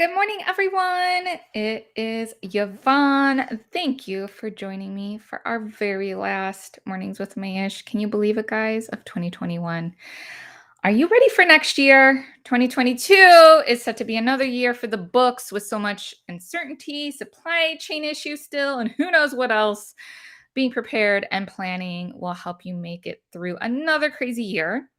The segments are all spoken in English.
Good morning, everyone. It is Yvonne. Thank you for joining me for our very last Mornings with Mayesh. Can you believe it, guys, of 2021? Are you ready for next year? 2022 is set to be another year for the books with so much uncertainty, supply chain issues still, and who knows what else. Being prepared and planning will help you make it through another crazy year.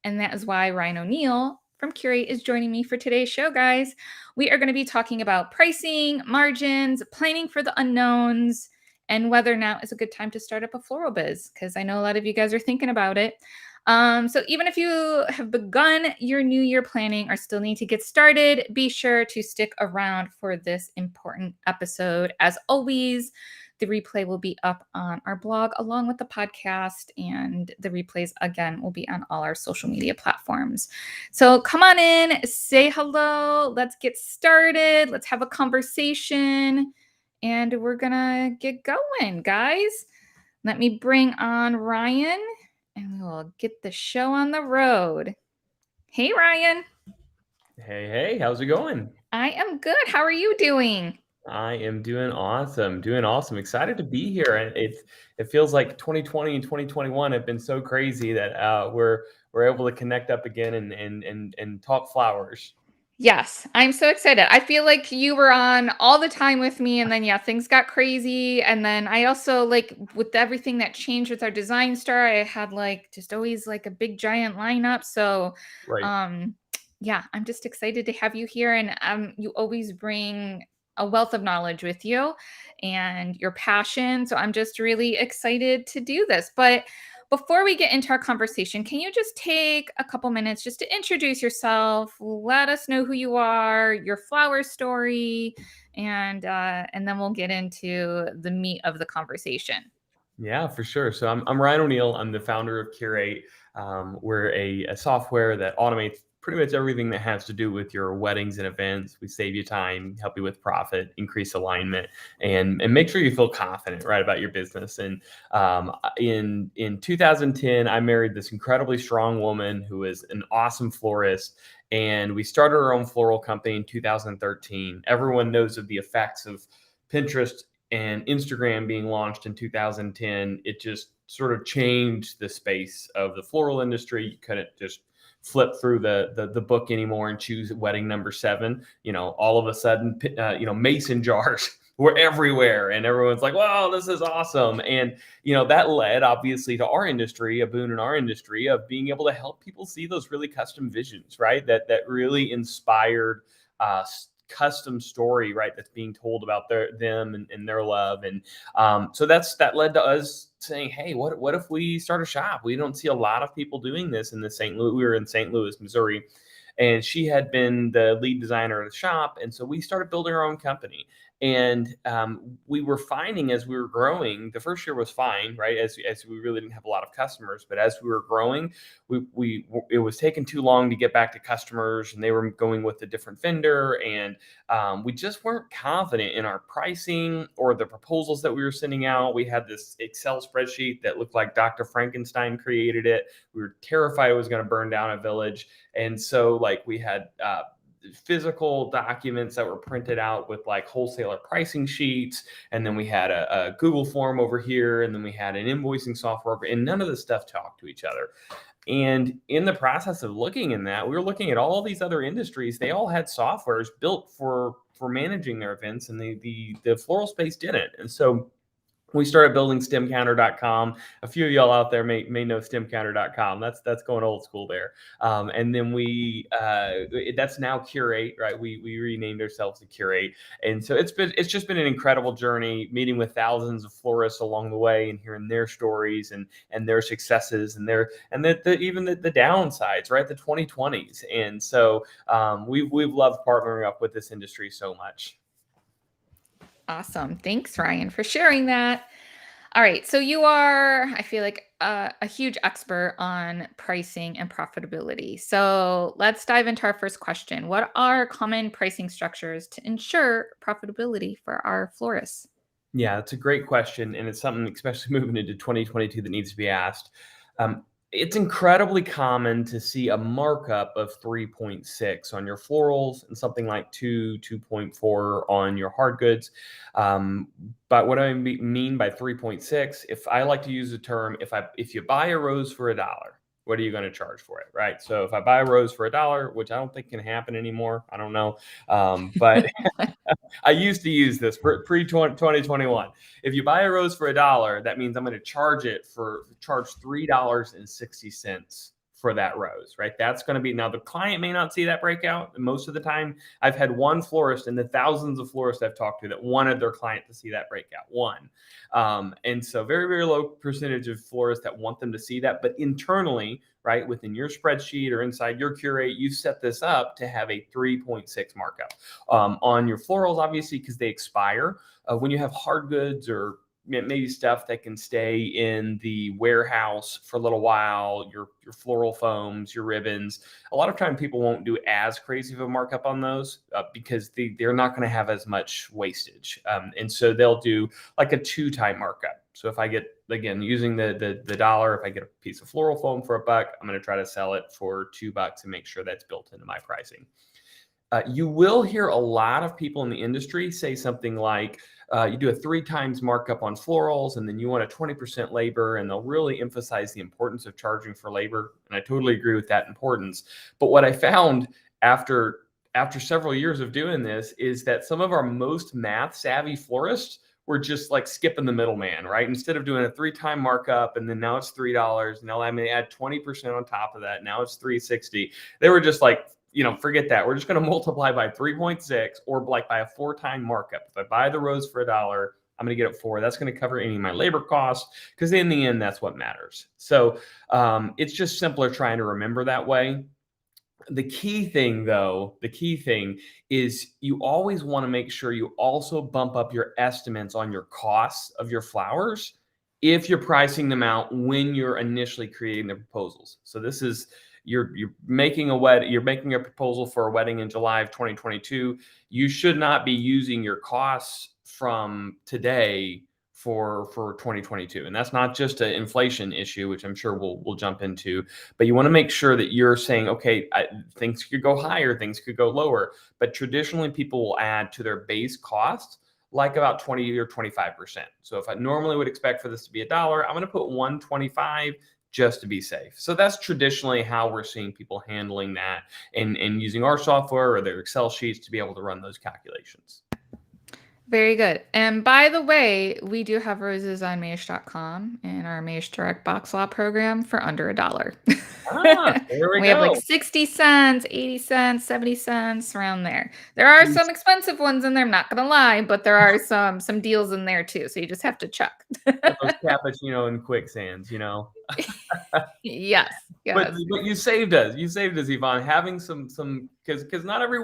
And that is why Ryan O'Neill from Curate is joining me for today's show, guys. We are going to be talking about pricing, margins, planning for the unknowns, and whether now is a good time to start up a floral biz, because I know a lot of you guys are thinking about it. So even if you have begun your new year planning or still need to get started, be sure to stick around for this important episode. As always, the replay will be up on our blog along with the podcast, and the replays again will be on all our social media platforms. So come on in, say hello, let's get started, let's have a conversation, and we're gonna get going, guys. Let me bring on Ryan and we'll get the show on the road. Hey, Ryan. Hey, how's it going? I am good. How are you doing? I am doing awesome, doing awesome. Excited to be here, and it feels like 2020 and 2021 have been so crazy that we're able to connect up again and talk flowers. Yes, I'm so excited. I feel like you were on all the time with me, and then yeah, things got crazy. And then I also like with everything that changed with our design star, I had like just always like a big giant lineup. So Right. um yeah, I'm just excited to have you here. And you always bring a wealth of knowledge with you and your passion. So I'm just really excited to do this. But before we get into our conversation, can you just take a couple minutes just to introduce yourself, let us know who you are, your flower story, and then we'll get into the meat of the conversation. Yeah, for sure. So I'm Ryan O'Neill. I'm the founder of Curate. We're a software that automates pretty much everything that has to do with your weddings and events. We save you time, help you with profit, increase alignment, and make sure you feel confident, right, about your business. And in 2010, I married this incredibly strong woman who is an awesome florist. And we started our own floral company in 2013. Everyone knows of the effects of Pinterest and Instagram being launched in 2010. It just sort of changed the space of the floral industry. You couldn't just flip through the book anymore and choose wedding number 7. All of a sudden, mason jars were everywhere, and everyone's like, "Wow, this is awesome!" And that led obviously to our industry, a boon in our industry of being able to help people see those really custom visions, right? That really inspired custom story, right, that's being told about them and their love. And so that led to us saying, hey, what if we start a shop? We don't see a lot of people doing this in the St. Louis. We were in St. Louis, Missouri, and she had been the lead designer of the shop, and so we started building our own company. And we were finding as we were growing, the first year was fine, right? As we really didn't have a lot of customers, but as we were growing, it was taking too long to get back to customers, and they were going with a different vendor, and we just weren't confident in our pricing or the proposals that we were sending out. We had this Excel spreadsheet that looked like Dr. Frankenstein created it. We were terrified it was going to burn down a village, and so like we had physical documents that were printed out with like wholesaler pricing sheets, and then we had a Google form over here, and then we had an invoicing software, and none of this stuff talked to each other. And in the process of looking in that, we were looking at all these other industries. They all had softwares built for managing their events, and the floral space didn't. And so we started building stemcounter.com. A few of y'all out there may know stemcounter.com. That's going old school there. And then that's now Curate, right? We renamed ourselves to Curate. And so it's just been an incredible journey, meeting with thousands of florists along the way and hearing their stories and their successes and even the downsides, right? The 2020s. And so we've loved partnering up with this industry so much. Awesome. Thanks, Ryan, for sharing that. All right. So you are, I feel like, a huge expert on pricing and profitability. So let's dive into our first question. What are common pricing structures to ensure profitability for our florists? Yeah, that's a great question, and it's something, especially moving into 2022, that needs to be asked. It's incredibly common to see a markup of 3.6 on your florals and something like 2.4 on your hard goods. Um, but what I mean by 3.6, if I like to use the term, if you buy a rose for $1, what are you going to charge for it, right? So if I buy a rose for $1, which I don't think can happen anymore, I don't know, but I used to use this pre 2021. If you buy a rose for $1, that means I'm going to charge $3.60 for that rose, right? That's going to be, now the client may not see that breakout. Most of the time, I've had one florist in the thousands of florists I've talked to that wanted their client to see that breakout. One, and so very, very low percentage of florists that want them to see that, but internally, right, within your spreadsheet or inside your Curate, you set this up to have a 3.6 markup on your florals, obviously, because they expire. When you have hard goods or maybe stuff that can stay in the warehouse for a little while, your floral foams, your ribbons, a lot of time people won't do as crazy of a markup on those because they're not going to have as much wastage. And so they'll do like a 2-time markup. So if I get, again, using the dollar, if I get a piece of floral foam for $1, I'm going to try to sell it for $2 and make sure that's built into my pricing. You will hear a lot of people in the industry say something like, you do a 3 times markup on florals, and then you want a 20% labor, and they'll really emphasize the importance of charging for labor. And I totally agree with that importance. But what I found after several years of doing this is that some of our most math savvy florists were just like skipping the middleman, right? Instead of doing a 3-time markup and then now it's $3, now I may add 20% on top of that. Now it's $3.60. They were just like, forget that. We're just going to multiply by 3.6 or like by a 4-time markup. If I buy the rose for $1, I'm going to get it 4. That's going to cover any of my labor costs because in the end, that's what matters. So it's just simpler trying to remember that way. The key thing, though, is you always want to make sure you also bump up your estimates on your costs of your flowers if you're pricing them out when you're initially creating the proposals. So this is you're making a proposal for a wedding in July of 2022. You should not be using your costs from today for 2022, and that's not just an inflation issue, which I'm sure we'll jump into, but you want to make sure that you're saying, okay, things could go higher, things could go lower, but traditionally people will add to their base cost like about 20 or 25%. So if I normally would expect for this to be $1, I'm going to put 125 just to be safe. So that's traditionally how we're seeing people handling that and using our software or their Excel sheets to be able to run those calculations. Very good. And by the way, we do have roses on Mayesh.com in our Mayesh Direct Box Lot program for under $1. There we We have like go. 60 cents, 80 cents, 70 cents around there. There are some expensive ones in there, I'm not gonna lie, but there are some deals in there too. So you just have to check. Those cappuccino and quicksands. Yes, But yes. you saved us. You saved us, Yvonne. Having some because not every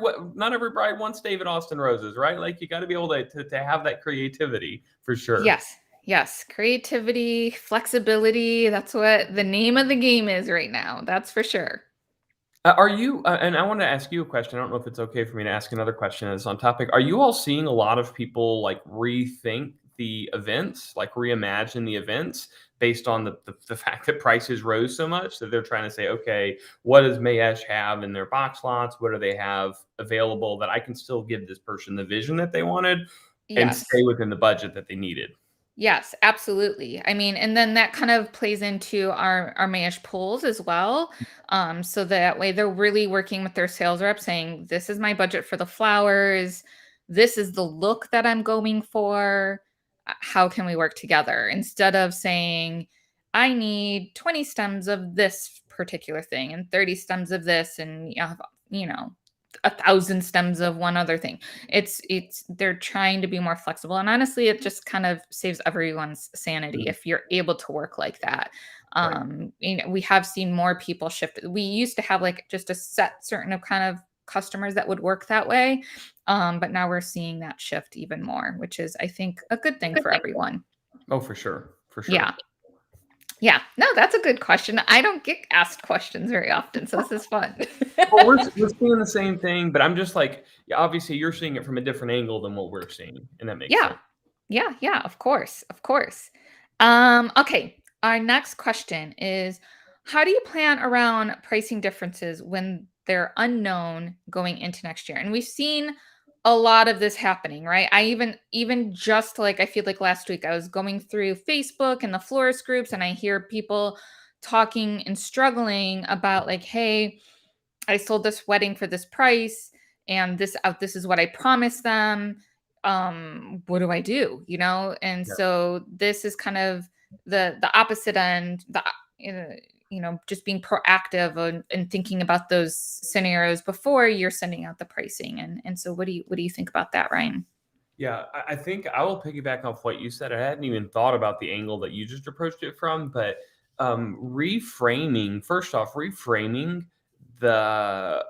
bride wants David Austin roses, right? Like you got to be able to have that creativity for sure. Yes. Yes. Creativity, flexibility. That's what the name of the game is right now. That's for sure. Are you? And I want to ask you a question. I don't know if it's okay for me to ask another question that's on topic. Are you all seeing a lot of people like rethink the events, like reimagine the events based on the fact that prices rose so much that they're trying to say, okay, what does Mayesh have in their box lots? What do they have available that I can still give this person the vision that they wanted and Yes. stay within the budget that they needed? Yes, absolutely. I mean, and then that kind of plays into our Mayesh polls as well. So that way they're really working with their sales rep saying, this is my budget for the flowers. This is the look that I'm going for. How can we work together? Instead of saying, I need 20 stems of this particular thing and 30 stems of this, and you know, 1,000 stems of one other thing. It's they're trying to be more flexible, and honestly it just kind of saves everyone's sanity Mhm. if you're able to work like that. Right. We have seen more people shift. We used to have like just a set certain of kind of customers that would work that way, but now we're seeing that shift even more, which is I think a good thing for everyone. Oh, for sure, for sure. Yeah. Yeah, no, that's a good question. I don't get asked questions very often, so this is fun. Well, we're seeing the same thing, but I'm just like, yeah, obviously you're seeing it from a different angle than what we're seeing, and that makes Yeah. sense. Yeah, yeah, of course, of course. Okay, our next question is, How do you plan around pricing differences when they're unknown going into next year? And we've seen a lot of this happening, right? I even just like I feel like last week I was going through Facebook and the florist groups and I hear people talking and struggling about like, hey, I sold this wedding for this price and this is what I promised them. What do I do? And so this is kind of the opposite end, just being proactive and thinking about those scenarios before you're sending out the pricing. And so what do you think about that, Ryan? Yeah, I think I will piggyback off what you said. I hadn't even thought about the angle that you just approached it from, but first off, reframing the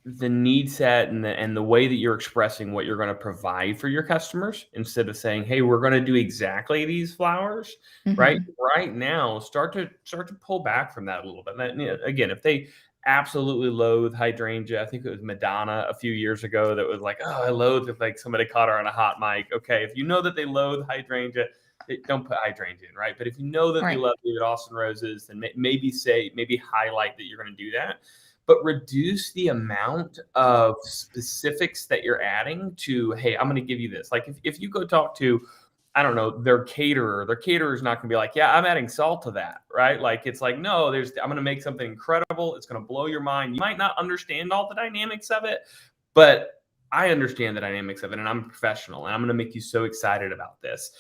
the need set and the way that you're expressing what you're going to provide for your customers instead of saying, "Hey, we're going to do exactly these flowers," right? Hmm. Right now, start to pull back from that a little bit. Again, if they absolutely loathe hydrangea, I think it was Madonna a few years ago that was like, "Oh, I loathe," if like somebody caught her on a hot mic. Okay, if you know that they loathe hydrangea, don't put hydrangea in, right? But if you know that they Right, love David Austin roses, then maybe highlight that you're going to do that, but reduce the amount of specifics that you're adding to, hey, I'm going to give you this. Like if you go talk to, I don't know, their caterer is not going to be like, yeah, I'm adding salt to that, right? Like it's like, no, I'm going to make something incredible. It's going to blow your mind. You might not understand all the dynamics of it, but I understand the dynamics of it, and I'm a professional, and I'm going to make you so excited about this.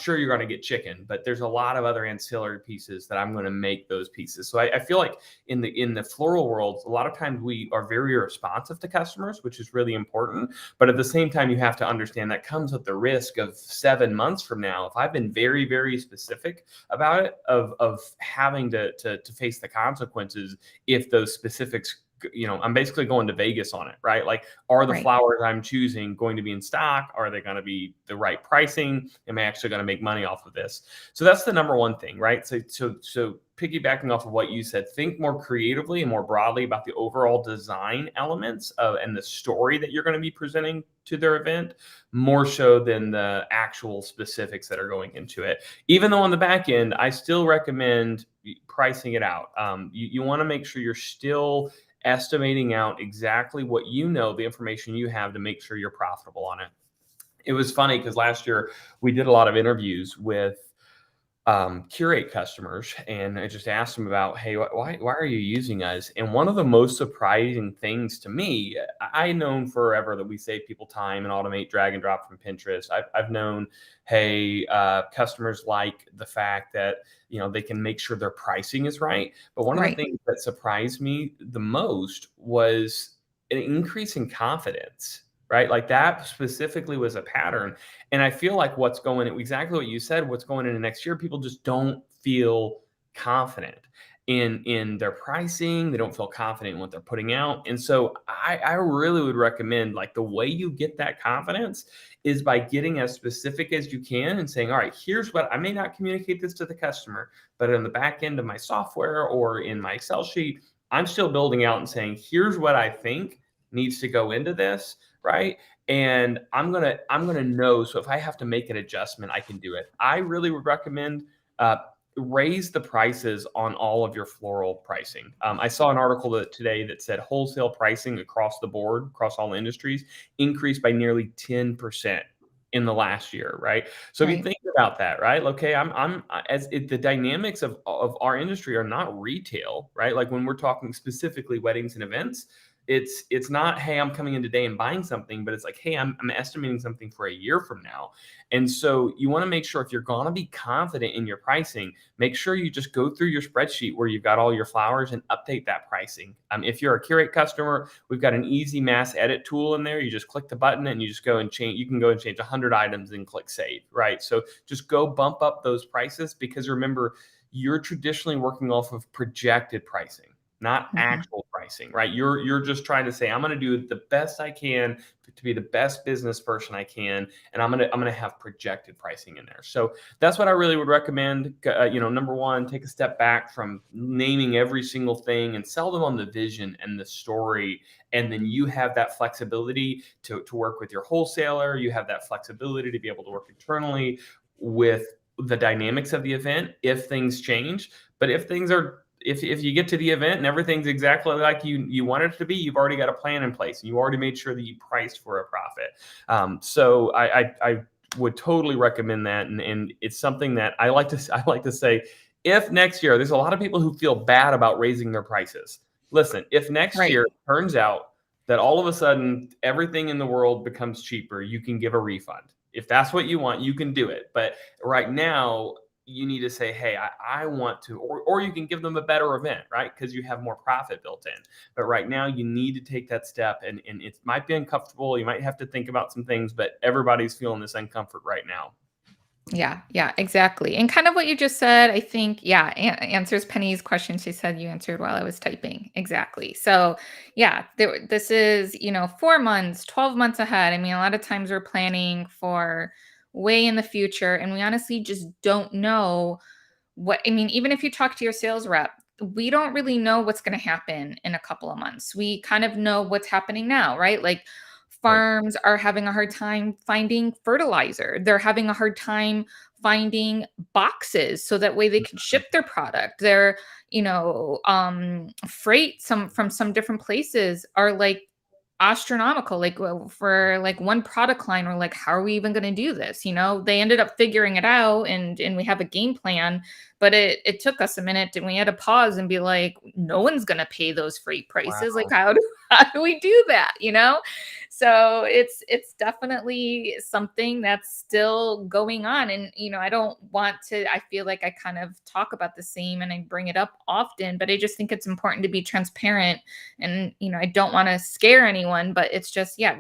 Sure, you're going to get chicken, but there's a lot of other ancillary pieces that I'm going to make those pieces. So I feel like in the floral world, a lot of times we are very responsive to customers, which is really important. But at the same time, you have to understand that comes with the risk of 7 months from now. If I've been very, very specific about it, of having to face the consequences if those specifics, I'm basically going to Vegas on it, right? Like, are the right. flowers I'm choosing going to be in stock? Are they going to be the right pricing? Am I actually going to make money off of this? So that's the number one thing, right? So piggybacking off of what you said, think more creatively and more broadly about the overall design elements and the story that you're going to be presenting to their event, more so than the actual specifics that are going into it. Even though on the back end, I still recommend pricing it out. You want to make sure you're still estimating out exactly what the information you have to make sure you're profitable on it. It was funny because last year we did a lot of interviews with Curate customers, and I just asked them about, hey, why are you using us? And one of the most surprising things to me, I've known forever that we save people time and automate drag and drop from Pinterest. I've known, hey, customers like the fact that they can make sure their pricing is right. But one of the Right. things that surprised me the most was an increase in confidence. Right, like that specifically was a pattern, and I feel like exactly what you said, what's going into next year, people just don't feel confident in their pricing. They don't feel confident in what they're putting out. And so I really would recommend, like, the way you get that confidence is by getting as specific as you can and saying, all right, here's what I may not communicate this to the customer, but in the back end of my software or in my Excel sheet, I'm still building out and saying, here's what I think needs to go into this, right? And I'm gonna know. So if I have to make an adjustment, I can do it. I really would recommend uh, raise the prices on all of your floral pricing. I saw an article today that said wholesale pricing across the board, across all industries, increased by nearly 10% in the last year, right? So if you Right. think about that, right? Okay, the dynamics of our industry are not retail, right? Like when we're talking specifically weddings and events, it's not, hey, I'm coming in today and buying something, but it's like, hey, I'm estimating something for a year from now. And so you want to make sure, if you're going to be confident in your pricing, make sure you just go through your spreadsheet where you've got all your flowers and update that pricing. If you're a Curate customer, we've got an easy mass edit tool in there. You just click the button and you just go and change. You can go and change 100 items and click save, right? So just go bump up those prices, because remember, you're traditionally working off of projected pricing, not Mhm. actual pricing, right? You're just trying to say, I'm going to do the best I can to be the best business person I can, and I'm going to have projected pricing in there. So that's what I really would recommend. Number one, take a step back from naming every single thing and sell them on the vision and the story. And then you have that flexibility to work with your wholesaler. You have that flexibility to be able to work internally with the dynamics of the event if things change. But if things are if you get to the event and everything's exactly like you want it to be, you've already got a plan in place. You already made sure that you priced for a profit. So I would totally recommend that, and it's something that I like to say. If next year, there's a lot of people who feel bad about raising their prices. Listen, if next Right. year it turns out that all of a sudden everything in the world becomes cheaper, you can give a refund. If that's what you want, you can do it. But right now, you need to say, hey, I want to, or you can give them a better event, right? Because you have more profit built in. But right now, you need to take that step, and it might be uncomfortable. You might have to think about some things, but everybody's feeling this uncomfort right now. Yeah, yeah, exactly. And kind of what you just said, I think, yeah, answers Penny's question. She said you answered while I was typing. Exactly. So, yeah, this is, 4 months, 12 months ahead. I mean, a lot of times we're planning for way in the future, and we honestly just don't know what, I mean, even if you talk to your sales rep, we don't really know what's going to happen in a couple of months. We kind of know what's happening now, right? Like Right. farms are having a hard time finding fertilizer. They're having a hard time finding boxes so that way they can ship their product. Their, freight some from some different places are like astronomical. Like for like one product line, we're like, how are we even going to do this? They ended up figuring it out, and we have a game plan, but it took us a minute, and we had to pause and be like, no one's going to pay those freight prices. Like Wow. how do we do that? So it's definitely something that's still going on. And I don't want to, I feel like I kind of talk about the same and I bring it up often, but I just think it's important to be transparent. And I don't want to scare anyone, but it's just, yeah,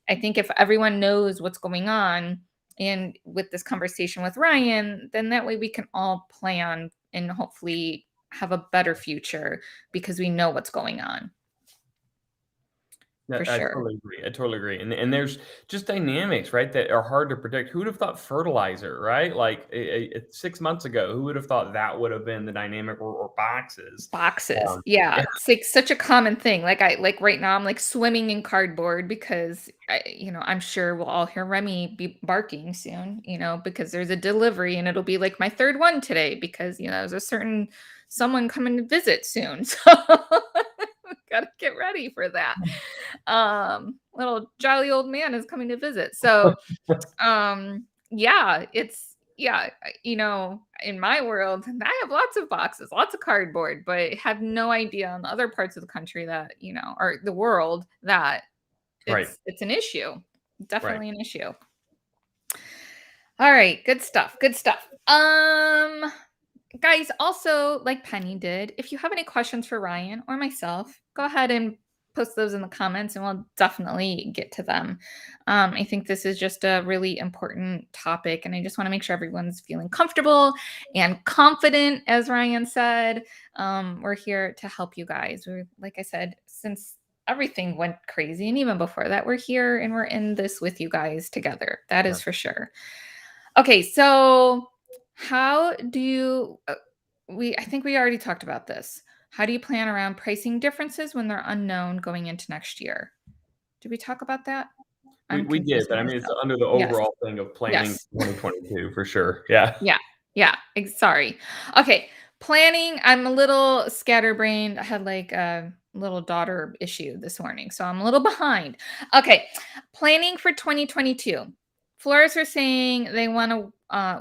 I think if everyone knows what's going on, and with this conversation with Ryan, then that way we can all plan and hopefully have a better future because we know what's going on. No, For I sure. totally agree. I totally agree. And there's just dynamics, right, that are hard to predict. Who would have thought fertilizer, right? Like 6 months ago, who would have thought that would have been the dynamic, or boxes? Boxes. Um, Yeah, yeah, it's like such a common thing. Like right now I'm like swimming in cardboard because I'm sure we'll all hear Remy be barking soon, because there's a delivery and it'll be like my third one today because there's a certain someone coming to visit soon. So gotta get ready for that. Little jolly old man is coming to visit. So yeah, yeah, in my world, I have lots of boxes, lots of cardboard, but have no idea in other parts of the country that, or the world that right, it's an issue. right. Definitely an issue. All right, good stuff. Good stuff. Guys, also, like Penny did, if you have any questions for Ryan or myself, go ahead and post those in the comments and we'll definitely get to them. I think this is just a really important topic, and I just want to make sure everyone's feeling comfortable and confident, as Ryan said. We're here to help you guys. We're, like I said, since everything went crazy, and even before that, we're here and we're in this with you guys together. That Yeah. is for sure. Okay, so how do you I think we already talked about this. How do you plan around pricing differences when they're unknown going into next year? Did we talk about that? I'm We did, but confusing I mean, it's myself. under the Yes. overall thing of planning Yes. 2022 for sure. Yeah. Yeah. Yeah. Sorry. Okay. Planning. I'm a little scatterbrained. I had like a little daughter issue this morning, so I'm a little behind. Okay. Planning for 2022. Florists are saying they want to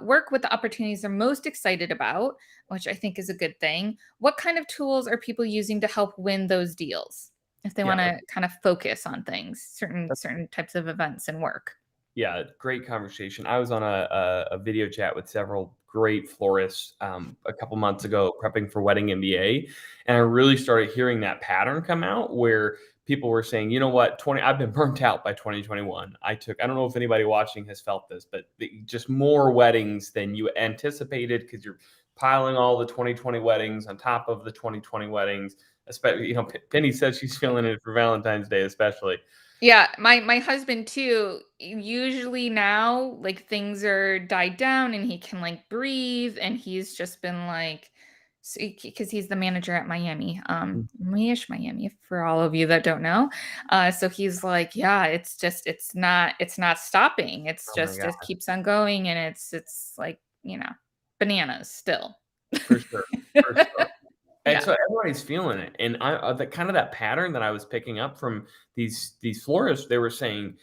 work with the opportunities they're most excited about, which I think is a good thing. What kind of tools are people using to help win those deals if they Yeah. want to kind of focus on things, certain types of events and work? Yeah, great conversation. I was on a video chat with several great florists a couple months ago, prepping for Wedding MBA, and I really started hearing that pattern come out where people were saying, you know what, 20, I've been burnt out by 2021. I don't know if anybody watching has felt this, but just more weddings than you anticipated because you're piling all the 2020 weddings on top of the 2020 weddings. Especially, Penny says she's feeling it for Valentine's Day, especially. Yeah, my husband too. Usually now, like things are died down and he can like breathe, and he's just been like, because he's the manager at Miami, Mayesh Miami, for all of you that don't know. So he's like, yeah, it's not stopping. It's Oh my just God, it keeps on going, and it's like bananas still. for sure. For sure. And Yeah. so everybody's feeling it, and the kind of that pattern that I was picking up from these florists, they were saying,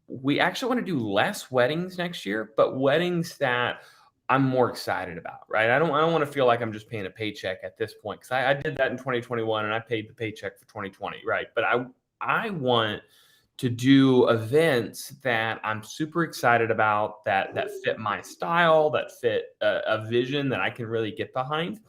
"We actually wanna do less weddings next year, but weddings that I'm more excited about," right? I don't wanna feel like I'm just paying a paycheck at this point, 'cause I did that in 2021, and I paid the paycheck for 2020, right? But I want to do events that I'm super excited about, that fit my style, that fit a vision that I can really get behind.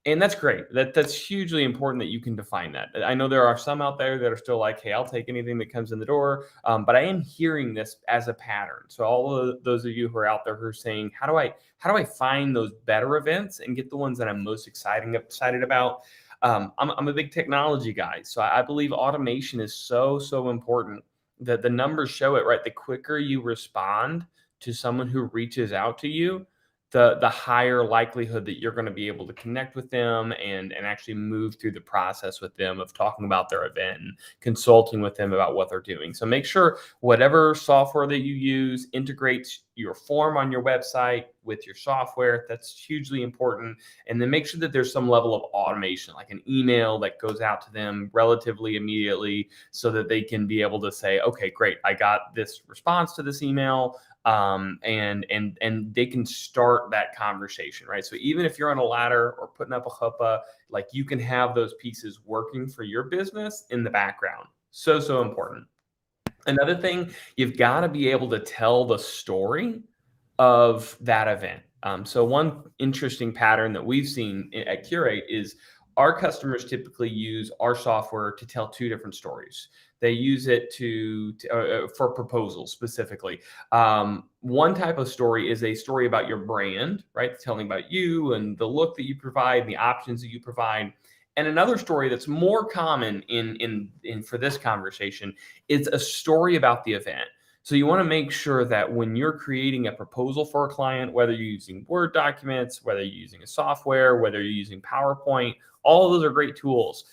And that's great. That's hugely important that you can define that. I know there are some out there that are still like, "Hey, I'll take anything that comes in the door," but I am hearing this as a pattern. So all of those of you who are out there who are saying, how do I find those better events and get the ones that I'm most excited about?" I'm a big technology guy, so I believe automation is so important. That the numbers show it, right? The quicker you respond to someone who reaches out to you, the higher likelihood that you're going to be able to connect with them and actually move through the process with them of talking about their event and consulting with them about what they're doing. So make sure whatever software that you use integrates your form on your website with your software. That's hugely important. And then make sure that there's some level of automation, like an email that goes out to them relatively immediately so that they can be able to say, "Okay, great, I got this response to this email." And they can start that conversation, right? So even if you're on a ladder or putting up a chuppah, like, you can have those pieces working for your business in the background. So important. Another thing, you've got to be able to tell the story of that event. So one interesting pattern that we've seen at Curate is our customers typically use our software to tell two different stories. They use it for proposals specifically. One type of story is a story about your brand, right? Telling about you and the look that you provide, and the options that you provide. And another story that's more common in for this conversation is a story about the event. So you want to make sure that when you're creating a proposal for a client, whether you're using Word documents, whether you're using a software, whether you're using PowerPoint, all of those are great tools.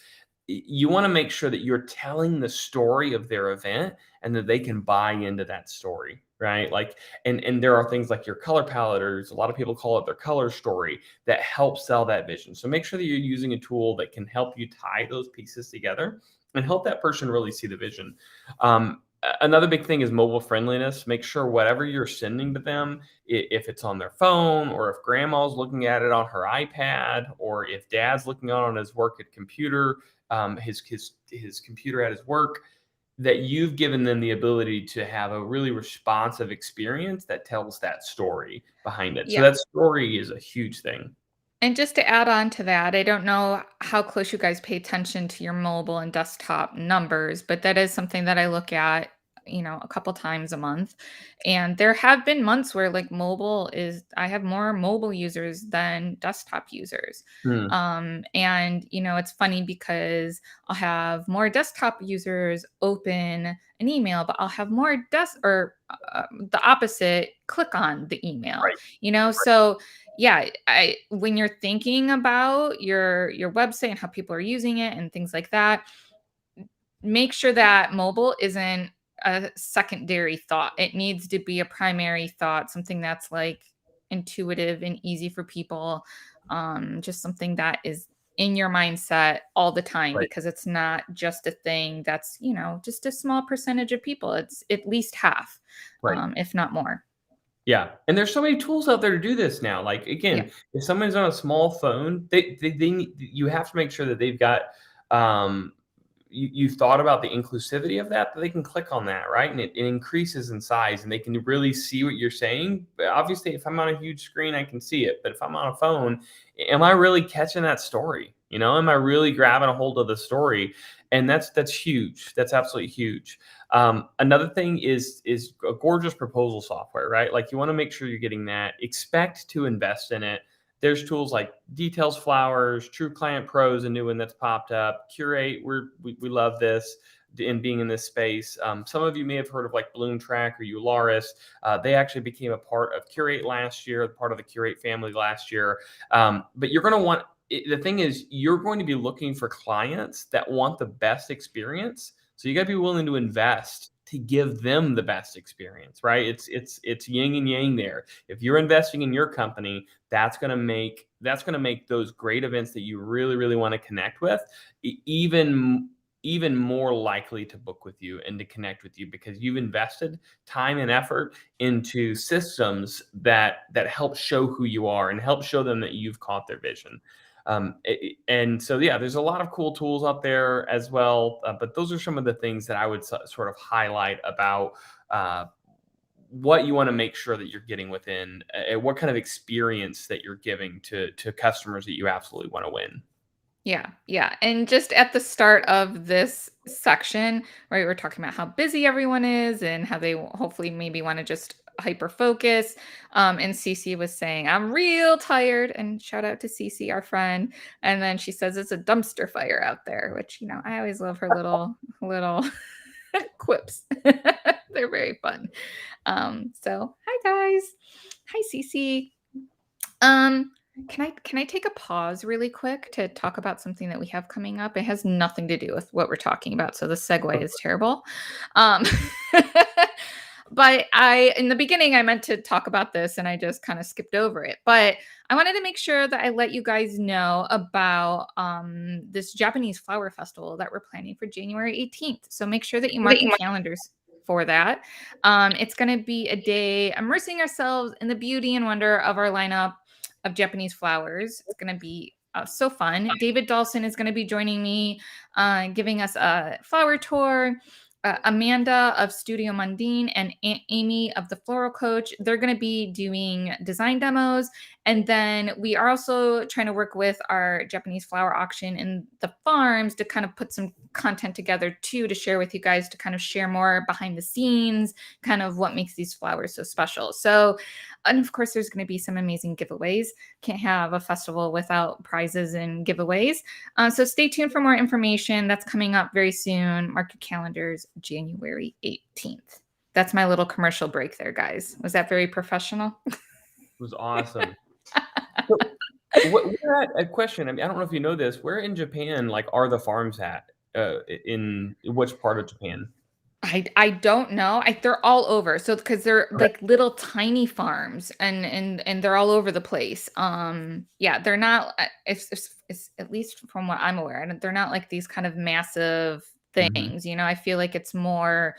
You want to make sure that you're telling the story of their event and that they can buy into that story, right? Like, and there are things like your color palette, or a lot of people call it their color story, that helps sell that vision. So make sure that you're using a tool that can help you tie those pieces together and help that person really see the vision. Another big thing is mobile friendliness. Make sure whatever you're sending to them, if it's on their phone, or if grandma's looking at it on her iPad, or if dad's looking on his work at computer, his computer at his work, that you've given them the ability to have a really responsive experience that tells that story behind it. So Yeah. that story is a huge thing. And just to add on to that, I don't know how close you guys pay attention to your mobile and desktop numbers, but that is something that I look at, a couple times a month. And there have been months where like I have more mobile users than desktop users. Hmm. And it's funny because I'll have more desktop users open an email, but I'll have more the opposite click on the email, Right. so yeah, I when you're thinking about your website and how people are using it and things like that, make sure that mobile isn't a secondary thought. It needs to be a primary thought, something that's like intuitive and easy for people. Just something that is in your mindset all the time, Right. because it's not just a thing that's, just a small percentage of people. It's at least half, Right. if not more. Yeah, and there's so many tools out there to do this now. Like, Yeah. again, if someone's on a small phone, they need, you have to make sure that they've got, um, you've thought about the inclusivity of that they can click on that, right? And it increases in size, and they can really see what you're saying. But obviously, if I'm on a huge screen, I can see it. But if I'm on a phone, am I really catching that story? Am I really grabbing a hold of the story? And that's huge. That's absolutely huge. Another thing is a gorgeous proposal software, right? Like, you want to make sure you're getting that. Expect to invest in it. There's tools like Details Flowers, True Client Pro is a new one that's popped up. Curate, we love this in being in this space. Some of you may have heard of like Bloom Track or Eularis. They actually became a part of Curate last year, part of the Curate family last year. But you're going to want, the thing is, you're going to be looking for clients that want the best experience. So you got to be willing to invest to give them the best experience, right? It's yin and yang there. If you're investing in your company, that's going to make those great events that you really really want to connect with even more likely to book with you and to connect with you, because you've invested time and effort into systems that help show who you are and help show them that you've caught their vision. And so, yeah, there's a lot of cool tools out there as well. But those are some of the things that I would sort of highlight about what you want to make sure that you're getting within, what kind of experience that you're giving to customers that you absolutely want to win. Yeah, yeah. And just at the start of this section, right, we're talking about how busy everyone is and how they hopefully maybe want to just hyper focus. And Cece was saying, I'm real tired. And shout out to Cece, our friend. And then she says it's a dumpster fire out there, which, I always love her little quips. They're very fun. So hi guys. Hi Cece. Um, can I take a pause really quick to talk about something that we have coming up? It has nothing to do with what we're talking about, so the segue is terrible. Um, but in the beginning, I meant to talk about this and I just kind of skipped over it. But I wanted to make sure that I let you guys know about this Japanese flower festival that we're planning for January 18th. So make sure that you mark your calendars for that. It's going to be a day immersing ourselves in the beauty and wonder of our lineup of Japanese flowers. It's going to be so fun. David Dawson is going to be joining me, giving us a flower tour. Amanda of Studio Mundine and Aunt Amy of the Floral Coach, they're going to be doing design demos. And then we are also trying to work with our Japanese flower auction and the farms to kind of put some content together too, to share with you guys, to kind of share more behind the scenes, kind of what makes these flowers so special. So, and of course, there's going to be some amazing giveaways. Can't have a festival without prizes and giveaways. So stay tuned for more information. That's coming up very soon. Mark your calendars, January 18th. That's my little commercial break there, guys. Was that very professional? It was awesome. So, where at, a question. I mean, I don't know if you know this. Where in Japan, like, are the farms at? In which part of Japan? I don't know. They're all over. So because they're Okay. like little tiny farms and they're all over the place. Yeah, they're not. It's at least from what I'm aware, and they're not like these kind of massive Mhm. things. I feel like it's more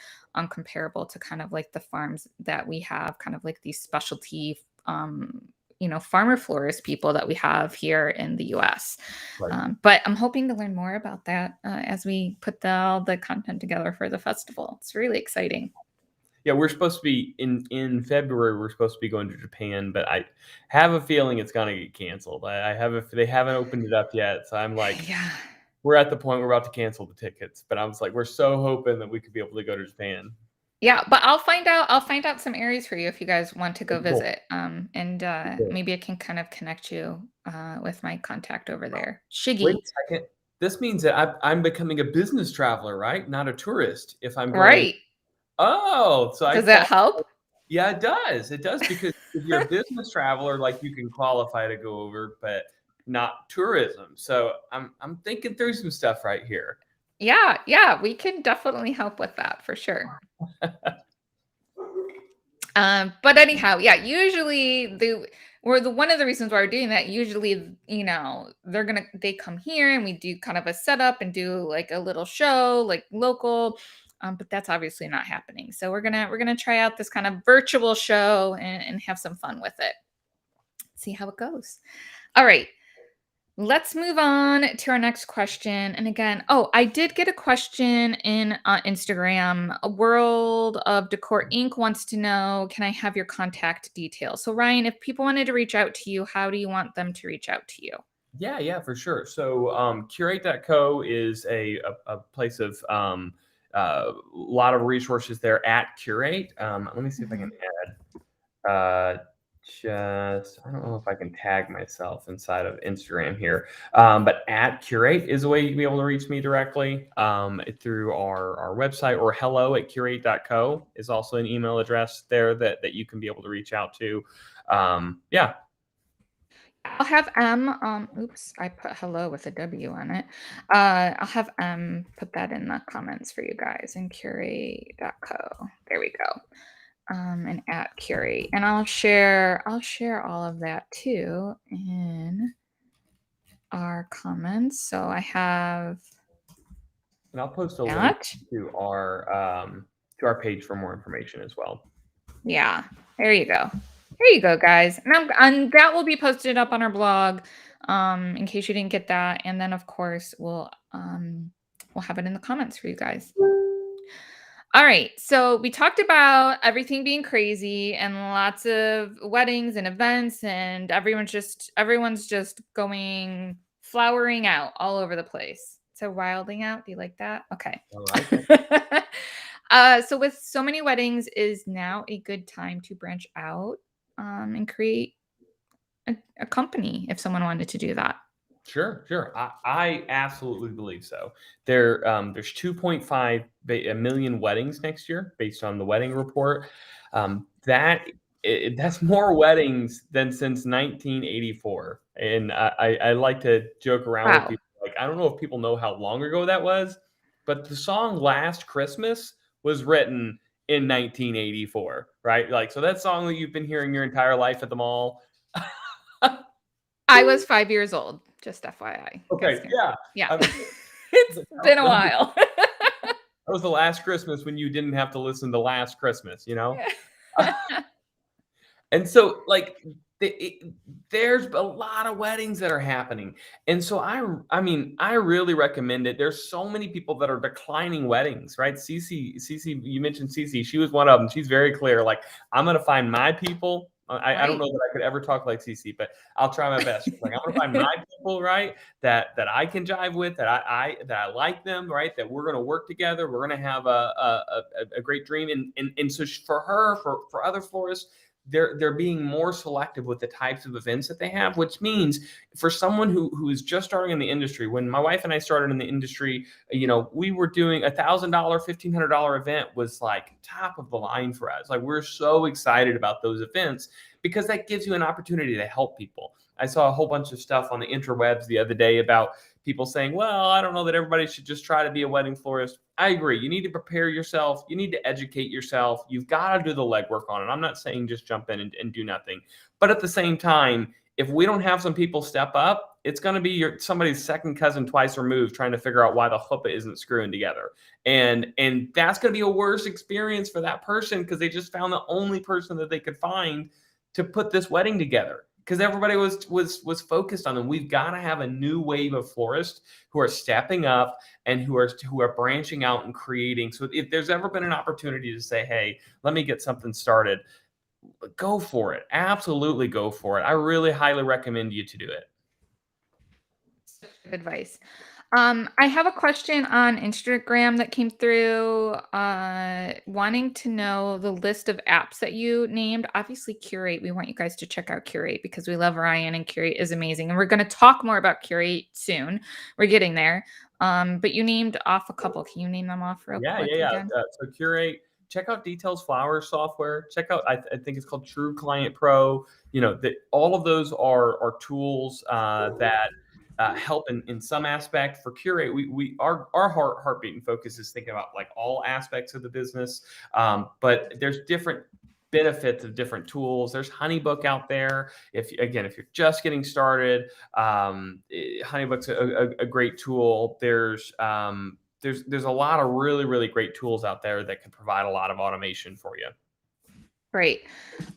comparable to kind of like the farms that we have, kind of like these specialty farmer florist people that we have here in the US. Right. But I'm hoping to learn more about that as we put all the content together for the festival. It's really exciting. Yeah, we're supposed to be in February. We're supposed to be going to Japan, but I have a feeling it's gonna get canceled. I have they haven't opened it up yet, so I'm like, Yeah. we're at the point we're about to cancel the tickets. But I was like, we're so hoping that we could be able to go to Japan. Yeah, but I'll find out some areas for you if you guys want to go Cool. visit. And Cool. maybe I can kind of connect you with my contact over there. Wait a Shiggy. second. This means that I'm becoming a business traveler, right? Not a tourist. If I'm going, Right. oh, so I Does that qualify. help? Yeah, it does. It does, because if you're a business traveler, like, you can qualify to go over, but not tourism. So I'm thinking through some stuff right here. Yeah, yeah, we can definitely help with that for sure. But anyhow, yeah, usually the one of the reasons why we're doing that, usually, they come here and we do kind of a setup and do like a little show, like local. But that's obviously not happening. So we're gonna try out this kind of virtual show and have some fun with it. See how it goes. All right. Let's move on to our next question. And again, I did get a question in Instagram. A World of Decor Inc. wants to know, can I have your contact details? So, Ryan, if people wanted to reach out to you, how do you want them to reach out to you? Yeah, yeah, for sure. So, curate.co is a place of a lot of resources there at Curate. Let me see if I can Mhm. add. Just, I don't know if I can tag myself inside of Instagram here, but at Curate is a way you can be able to reach me directly, through our website, or hello@curate.co is also an email address there that you can be able to reach out to. Yeah. I'll have oops, I put hello with a W on it. I'll have put that in the comments for you guys in curate.co. There we go. And at curate. And I'll share all of that too in our comments. So I have And I'll post a link that. to our page for more information as well. Yeah, there you go. There you go, guys. And that will be posted up on our blog, in case you didn't get that. And then, of course, we'll have it in the comments for you guys. All right. So we talked about everything being crazy and lots of weddings and events, and everyone's just going flowering out all over the place. So wilding out. Do you like that? Okay. I like it. So with so many weddings, is now a good time to branch out, and create a company if someone wanted to do that. Sure, sure. I absolutely believe so. There's 2.5 million weddings next year based on the wedding report. That's more weddings than since 1984. And I like to joke around with Wow. people like I don't know if people know how long ago that was, but the song "Last Christmas" was written in 1984, right? Like so that song that you've been hearing your entire life at the mall. I was 5 years old, just FYI. You guys Okay, can yeah. yeah. I mean, It's that been a was while. that was the last Christmas when you didn't have to listen to Last Christmas, you know? And so, like, there's a lot of weddings that are happening, and so I mean, I really recommend it. There's so many people that are declining weddings, right? Cece, you mentioned Cece. She was one of them. She's very clear. Like, I'm gonna find my people. I don't Right. know that I could ever talk like Cece, but I'll try my best. Like, I'm gonna find my people, right? That I can jive with, that I like them, right? That we're gonna work together. We're gonna have a great dream, and so for her, for other florists they're being more selective with the types of events that they have, which means for someone who is just starting in the industry, when my wife and I started in the industry, we were doing $1,000, $1,500 event was like top of the line for us. Like we're so excited about those events because that gives you an opportunity to help people. I saw a whole bunch of stuff on the interwebs the other day about people saying, well, I don't know that everybody should just try to be a wedding florist. I agree. You need to prepare yourself. You need to educate yourself. You've got to do the legwork on it. I'm not saying just jump in and do nothing. But at the same time, if we don't have some people step up, it's going to be somebody's second cousin twice removed trying to figure out why the chuppah isn't screwing together. And that's going to be a worse experience for that person because they just found the only person that they could find to put this wedding together because everybody was focused on them. We've got to have a new wave of florists who are stepping up and who are branching out and creating. So if there's ever been an opportunity to say, "Hey, let me get something started," go for it. Absolutely go for it. I really highly recommend you to do it. Such good advice. I have a question on Instagram that came through, wanting to know the list of apps that you named. Obviously, Curate. We want you guys to check out Curate because we love Ryan and Curate is amazing. And we're going to talk more about Curate soon. We're getting there. But you named off a couple. Can you name them off real Yeah, quick yeah, yeah. again? So Curate, check out Details Flower software. Check out, I think it's called True Client Pro. All of those are tools that help in some aspect. For Curate, our heartbeat and focus is thinking about like all aspects of the business. But there's different benefits of different tools. There's Honeybook out there. If you're just getting started, Honeybook's a great tool. There's a lot of really really great tools out there that can provide a lot of automation for you. Great.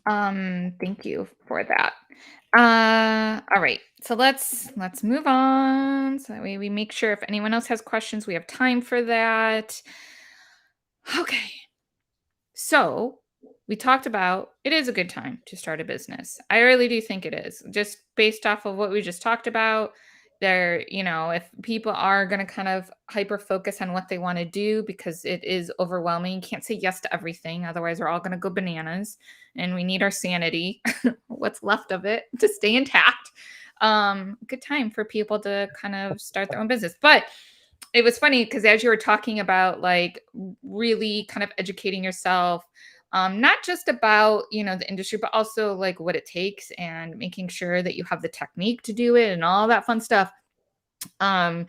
Thank you for that. All right. So let's move on. So that way we make sure if anyone else has questions, we have time for that. Okay. So we talked about it is a good time to start a business. I really do think it is. Just based off of what we just talked about, if people are going to kind of hyper focus on what they want to do because it is overwhelming, you can't say yes to everything. Otherwise, we're all going to go bananas and we need our sanity, what's left of it, to stay intact. Good time for people to kind of start their own business. But it was funny because as you were talking about like really kind of educating yourself, not just about, the industry, but also like what it takes and making sure that you have the technique to do it and all that fun stuff. Um,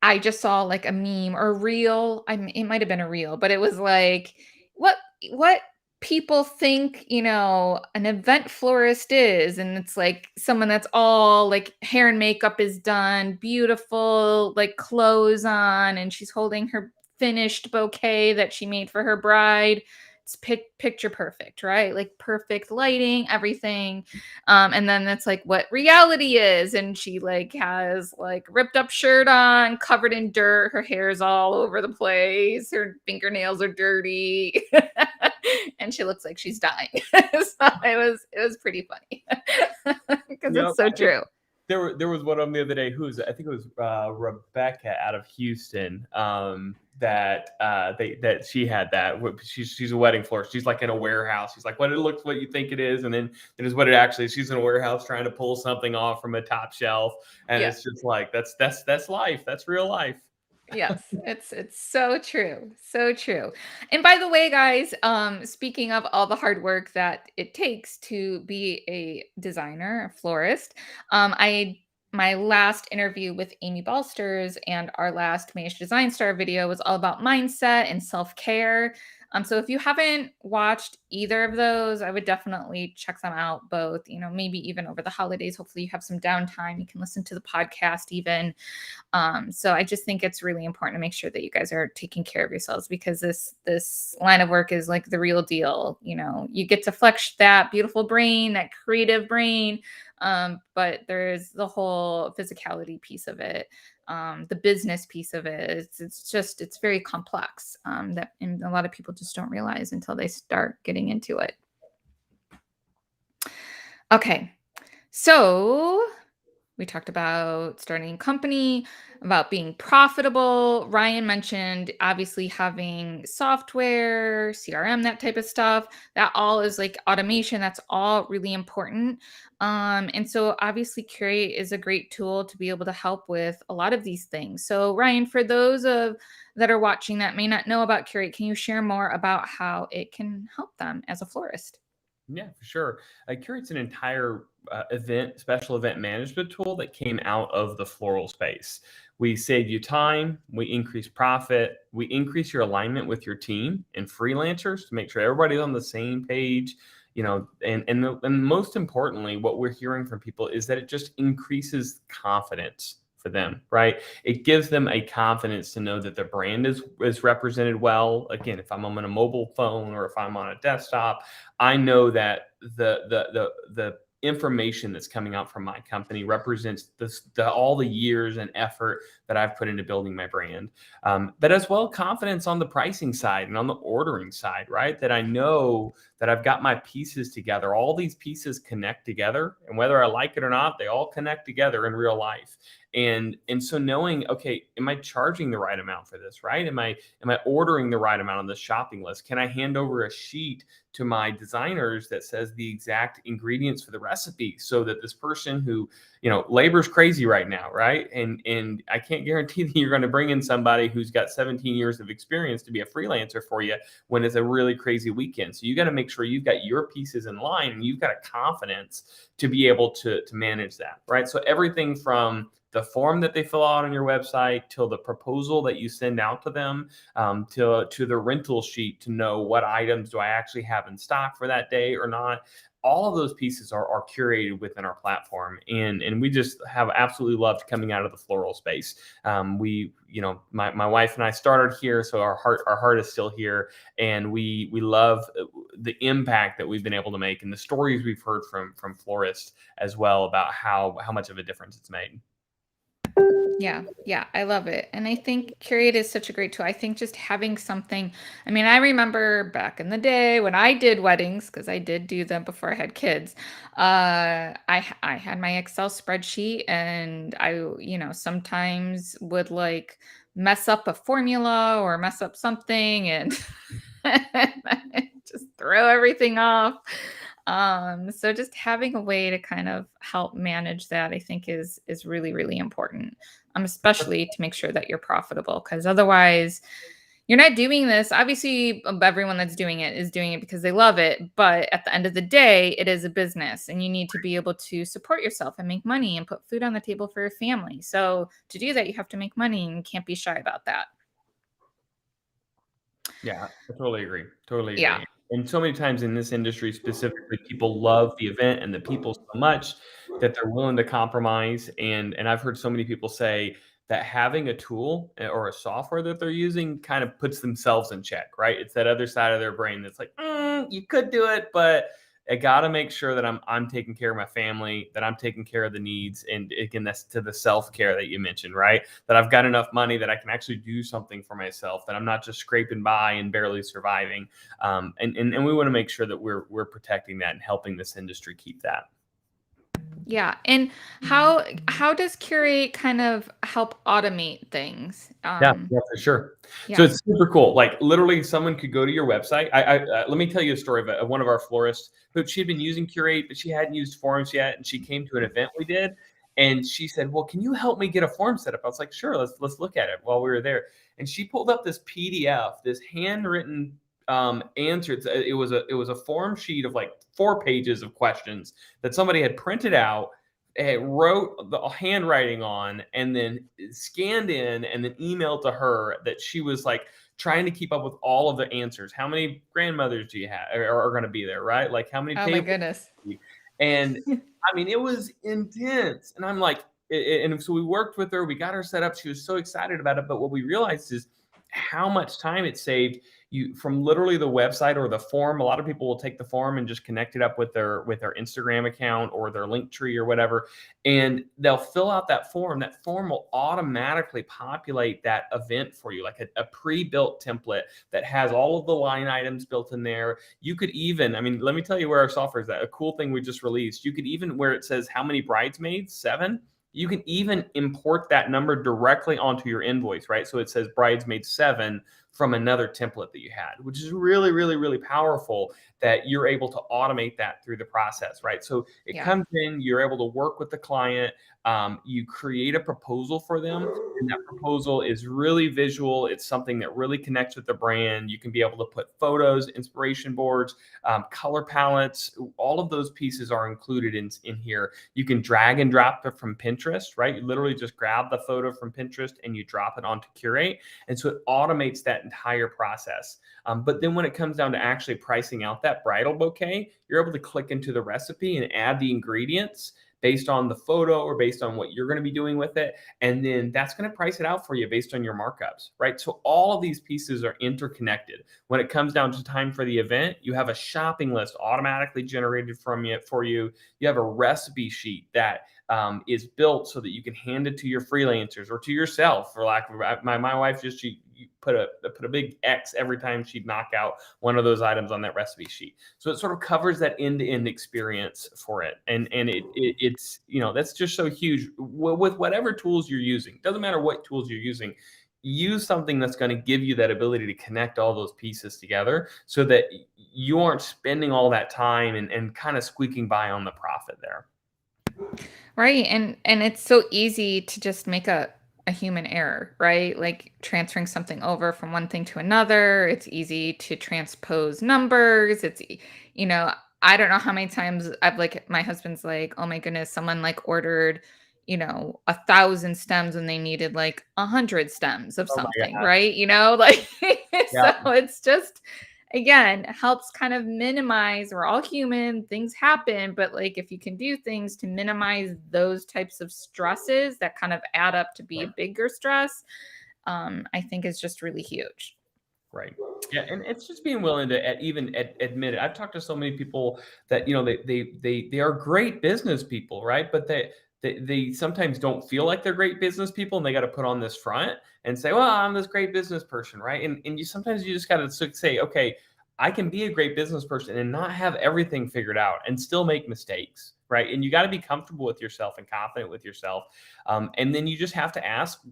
I just saw like a meme or reel. It might have been a reel, but it was like, what what people think, an event florist is, and it's like someone that's all like hair and makeup is done, beautiful, like clothes on, and she's holding her finished bouquet that she made for her bride. It's picture perfect, right? Like perfect lighting, everything. And then that's like what reality is. And she like has like ripped up shirt on, covered in dirt. Her hair's all over the place. Her fingernails are dirty. And she looks like she's dying. So it was pretty funny. Because Yep. it's so true. There was one on the other day who's I think it was Rebecca out of Houston, that she had that. She's a wedding florist. She's like in a warehouse. She's like, what it looks what you think it is, and then it is what it actually is. She's in a warehouse trying to pull something off from a top shelf, and Yeah. it's just like that's life. That's real life. Yes, it's so true. So true. And by the way, guys, speaking of all the hard work that it takes to be a designer, a florist, I my last interview with Amy Balsters and our last Mayesh Design Star video was all about mindset and self-care. So if you haven't watched either of those, I would definitely check them out both, maybe even over the holidays. Hopefully you have some downtime. You can listen to the podcast even. So I just think it's really important to make sure that you guys are taking care of yourselves, because this line of work is like the real deal. You get to flex that beautiful brain, that creative brain, but there's the whole physicality piece of it, the business piece of it. It's very complex, that and a lot of people just don't realize until they start getting into it. Okay, so we talked about starting a company, about being profitable. Ryan mentioned obviously having software, CRM, that type of stuff. That all is like automation. That's all really important. And so obviously Curate is a great tool to be able to help with a lot of these things. So Ryan, for those of that are watching that may not know about Curate, can you share more about how it can help them as a florist? Yeah, for sure. Curate's an entire special event management tool that came out of the floral space. We save you time, we increase profit, we increase your alignment with your team and freelancers to make sure everybody's on the same page. And most importantly, what we're hearing from people is that it just increases confidence for them, right? It gives them a confidence to know that the brand is represented well. Again, if I'm on a mobile phone or if I'm on a desktop, I know that the information that's coming out from my company represents all the years and effort that I've put into building my brand. But as well, confidence on the pricing side and on the ordering side, right? That I know that I've got my pieces together. All these pieces connect together, and whether I like it or not, they all connect together in real life. And so knowing, okay, am I charging the right amount for this, right? Am I ordering the right amount on the shopping list? Can I hand over a sheet to my designers that says the exact ingredients for the recipe, so that this person who, labor's crazy right now, right? And I can't guarantee that you're going to bring in somebody who's got 17 years of experience to be a freelancer for you when it's a really crazy weekend. So you got to make sure you've got your pieces in line and you've got a confidence to be able to manage that, right? So everything from the form that they fill out on your website till the proposal that you send out to them, to the rental sheet to know what items do I actually have in stock for that day or not. All of those pieces are curated within our platform, and we just have absolutely loved coming out of the floral space. My wife and I started here, so our heart is still here, and we love the impact that we've been able to make and the stories we've heard from florists as well about how much of a difference it's made. Yeah, yeah, I love it. And I think Curate is such a great tool. I think just having something, I mean, I remember back in the day when I did weddings, because I did do them before I had kids. I had my Excel spreadsheet, and I, sometimes would like mess up a formula or mess up something, and just throw everything off. So just having a way to kind of help manage that, I think is really, really important, especially to make sure that you're profitable, because otherwise You're not doing this obviously, everyone that's doing it is doing it because they love it, but at the end of the day, it is a business, and you need to be able to support yourself and make money and put food on the table for your family. So, to do that, you have to make money, and you can't be shy about that. Yeah, I totally agree. Totally Yeah. agree. And so many times in this industry specifically, people love the event and the people so much that they're willing to compromise. And I've heard so many people say that having a tool or a software that they're using kind of puts themselves in check, right? It's that other side of their brain that's like, you could do it, but I got to make sure that I'm taking care of my family, that I'm taking care of the needs, and again, that's to the self care that you mentioned, right? That I've got enough money that I can actually do something for myself, that I'm not just scraping by and barely surviving. And we want to make sure that we're protecting that and helping this industry keep that. Yeah, and how does Curate kind of help automate things? Yeah, yeah, for sure. So Yeah. it's super cool. Like literally, someone could go to your website. Let me tell you a story of one of our florists who she'd been using Curate, but she hadn't used forms yet, and she came to an event we did, and she said, "Well, can you help me get a form set up?" I was like, "Sure, let's look at it." While we were there, and she pulled up this PDF, this handwritten answer. It was a form sheet of like 4 pages of questions that somebody had printed out, wrote the handwriting on, and then scanned in and then emailed to her that she was like trying to keep up with all of the answers. How many grandmothers do you have are going to be there, right? Like how many Oh my tables? goodness. And I mean, it was intense. And I'm like, and so we worked with her, we got her set up. She was so excited about it. But what we realized is how much time it saved you from literally the website or the form. A lot of people will take the form and just connect it up with their Instagram account or their link tree or whatever, and they'll fill out that form. That form will automatically populate that event for you, like a pre-built template that has all of the line items built in there. You could even, I mean, let me tell you where our software is at. A cool thing we just released. You could even, where it says how many bridesmaids, 7, you can even import that number directly onto your invoice, right? So it says bridesmaids 7 from another template that you had, which is really, really, really powerful that you're able to automate that through the process, right? So it Yeah. comes in, you're able to work with the client, you create a proposal for them, and that proposal is really visual. It's something that really connects with the brand. You can be able to put photos, inspiration boards, color palettes. All of those pieces are included in here. You can drag and drop it from Pinterest, right? You literally just grab the photo from Pinterest and you drop it onto Curate. And so it automates that entire process. But then when it comes down to actually pricing out that bridal bouquet, you're able to click into the recipe and add the ingredients based on the photo or based on what you're going to be doing with it. And then that's going to price it out for you based on your markups, right? So all of these pieces are interconnected. When it comes down to time for the event, you have a shopping list automatically generated from you for you. You have a recipe sheet that is built so that you can hand it to your freelancers or to yourself. For lack of my wife just she put a big X every time she'd knock out one of those items on that recipe sheet. So it sort of covers that end-to-end experience for it, and it's that's just so huge with whatever tools you're using. Doesn't matter what tools you're using. Use something that's going to give you that ability to connect all those pieces together so that you aren't spending all that time and kind of squeaking by on the profit there. Right, and it's so easy to just make a human error, right? Like transferring something over from one thing to another. It's easy to transpose numbers. You know, I don't know how many times I've like my husband's like, "Oh my goodness, someone like ordered, 1,000 stems and they needed like 100 stems of Oh my something," god. right? Like Yeah. so it's just again, helps kind of minimize we're all human, things happen, but like if you can do things to minimize those types of stresses that kind of add up to be a bigger stress, I think is just really huge. Right. Yeah, and it's just being willing to admit it. I've talked to so many people that they are great business people, right? But they sometimes don't feel like they're great business people, and they got to put on this front and say, "Well, I'm this great business person," right? And you just got to say, "Okay, I can be a great business person and not have everything figured out and still make mistakes." Right. And you got to be comfortable with yourself and confident with yourself. And then you just have to ask,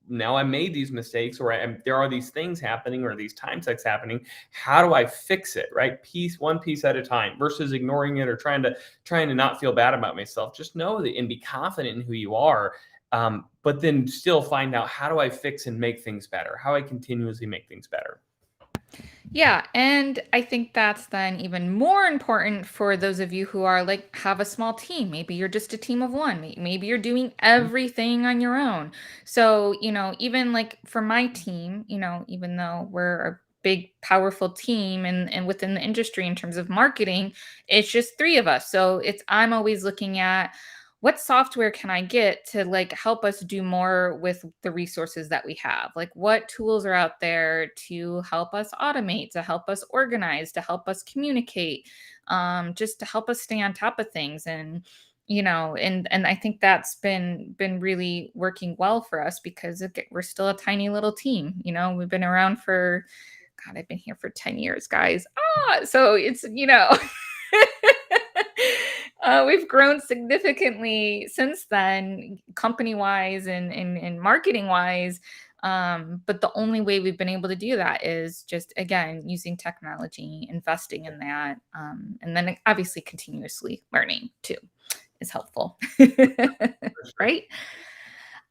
now I made these mistakes, or there are these things happening, or these time checks happening. How do I fix it? Right, one piece at a time, versus ignoring it or trying to not feel bad about myself. Just know that and be confident in who you are. but then still find out how do I fix and make things better? How I continuously make things better. Yeah, and I think that's then even more important for those of you who are like have a small team. Maybe you're just a team of one. Maybe you're doing Mhm. everything on your own. So, even like for my team, even though we're a big powerful team and within the industry in terms of marketing, it's just three of us. So, it's I'm always looking at what software can I get to like help us do more with the resources that we have? Like what tools are out there to help us automate, to help us organize, to help us communicate, just to help us stay on top of things. And I think that's been really working well for us because we're still a tiny little team. We've been around for God, I've been here for 10 years, guys. So it's. We've grown significantly since then, company wise and marketing wise. But the only way we've been able to do that is just, again, using technology, investing in that. And then obviously continuously learning too is helpful. For sure. Right?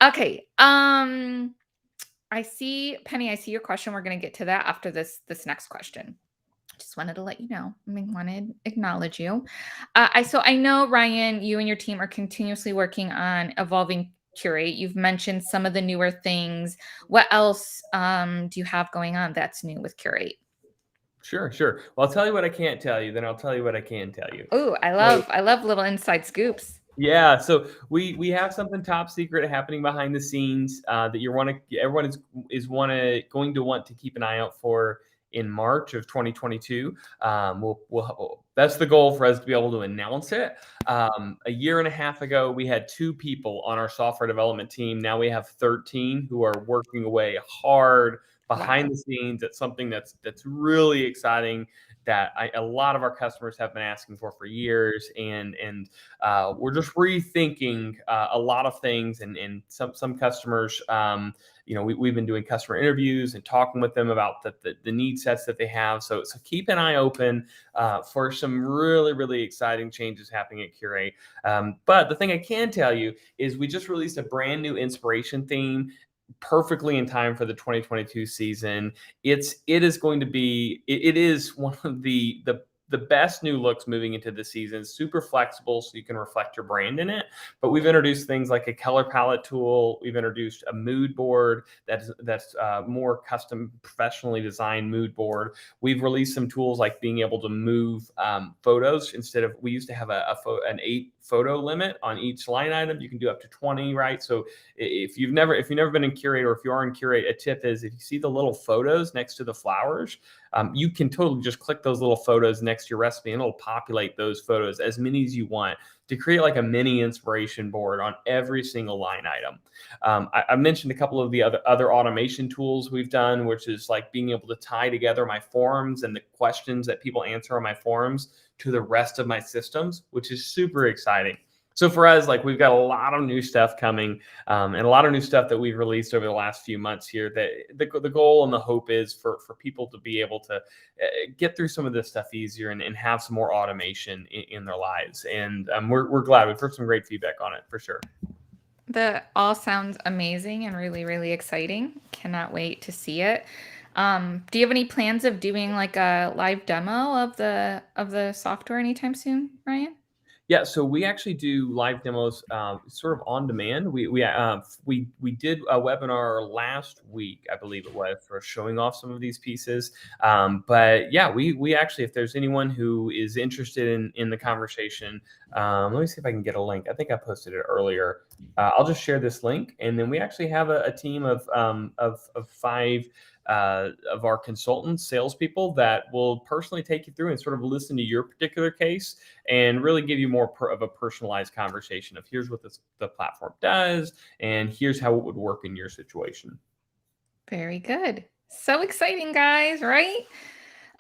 Okay. I see, Penny, I see your question. We're going to get to that after this next question. Just wanted to let you know. I wanted to acknowledge you. I know, Ryan, you and your team are continuously working on evolving Curate. You've mentioned some of the newer things. What else do you have going on that's new with Curate? Sure, sure. Well, I'll tell you what I can't tell you, then I'll tell you what I can tell you. Oh, I So love I love little inside scoops. yeah, so we have something top secret happening behind the scenes that you want to everyone is want to going to want to keep an eye out for in March of 2022. That's the goal for us to be able to announce it. A year and a half ago, we had 2 people on our software development team. Now we have 13 who are working away hard behind Wow. the scenes at something that's really exciting that a lot of our customers have been asking for years, and we're just rethinking a lot of things, and some customers. We've been doing customer interviews and talking with them about the need sets that they have. So keep an eye open for some really, really exciting changes happening at Curate. But the thing I can tell you is we just released a brand new inspiration theme perfectly in time for the 2022 season. It is going to be it is one of the best new looks moving into the season. Super flexible, so you can reflect your brand in it. But we've introduced things like a color palette tool. We've introduced a mood board that's more custom, professionally designed mood board. We've released some tools like being able to move photos instead of we used to have an 8 photo limit on each line item. You can do up to 20, right? So if you've never been in Curate, or if you are in Curate, a tip is if you see the little photos next to the flowers, you can totally just click those little photos next to your recipe, and it'll populate those photos, as many as you want, to create like a mini inspiration board on every single line item. I mentioned a couple of the other automation tools we've done, which is like being able to tie together my forums and the questions that people answer on my forums to the rest of my systems, which is super exciting. So for us, like we've got a lot of new stuff coming, and a lot of new stuff that we've released over the last few months here. That the goal and the hope is for people to be able to get through some of this stuff easier, and have some more automation in their lives. And we're glad we've heard some great feedback on it for sure. That all sounds amazing and really, really exciting. Cannot wait to see it. Do you have any plans of doing like a live demo of the software anytime soon, Ryan? Yeah, so we actually do live demos, sort of on demand. We did a webinar last week, I believe it was, for showing off some of these pieces. But yeah, we actually, if there's anyone who is interested in the conversation, let me see if I can get a link. I think I posted it earlier. I'll just share this link, and then we actually have a team of 5 of our consultants, salespeople, that will personally take you through and sort of listen to your particular case and really give you more of a personalized conversation of here's what the platform does, and here's how it would work in your situation. Very good. So exciting, guys, right?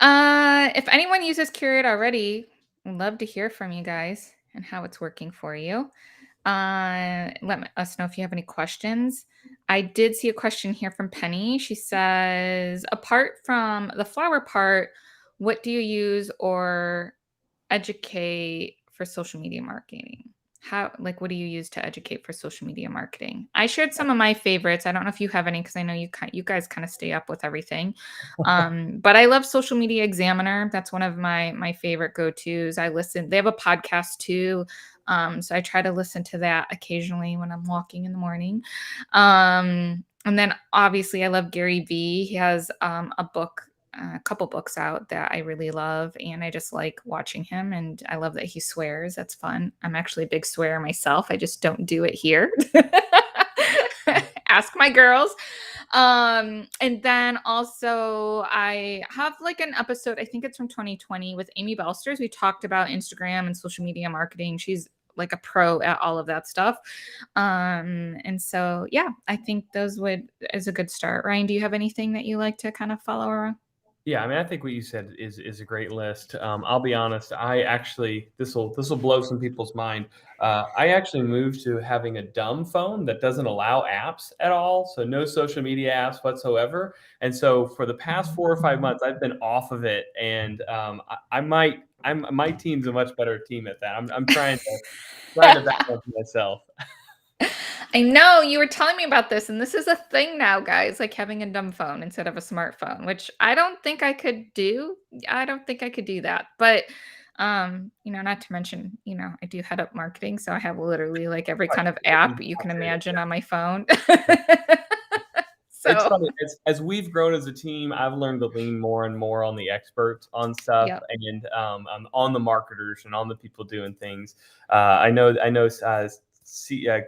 If anyone uses Curate already, I'd love to hear from you guys and how it's working for you. Us know if you have any questions. I did see a question here from Penny. She says, apart from the flower part, what do you use or educate for social media marketing? what do you use to educate for social media marketing? I shared some of my favorites. I don't know if you have any because I know you guys kind of stay up with everything. But I love Social Media Examiner. That's one of my favorite go-tos. I listen. They have a podcast too. So I try to listen to that occasionally when I'm walking in the morning. And then obviously I love Gary Vee. He has a couple books out that I really love, and I just like watching him. And I love that he swears. That's fun. I'm actually a big swearer myself. I just don't do it here. Ask my girls. And then also I have like an episode, I think it's from 2020 with Amy Belsters. We talked about Instagram and social media marketing. She's like a pro at all of that stuff. And so yeah, I think those is a good start. Ryan, do you have anything that you like to kind of follow around? Yeah, I mean, I think what you said is a great list. I'll be honest. I actually this will blow some people's mind. I actually moved to having a dumb phone that doesn't allow apps at all, so no social media apps whatsoever. And so for the past 4 or 5 months, I've been off of it, and I might. My team's a much better team at that. I'm trying to balance myself. I know you were telling me about this, and this is a thing now, guys, like having a dumb phone instead of a smartphone, which I don't think I could do. I don't think I could do that. But not to mention, I do head up marketing, so I have literally like every kind of app you can imagine on my phone. It's So, funny as we've grown as a team. I've learned to lean more and more on the experts on stuff, yep. and on the marketers and on the people doing things. I know.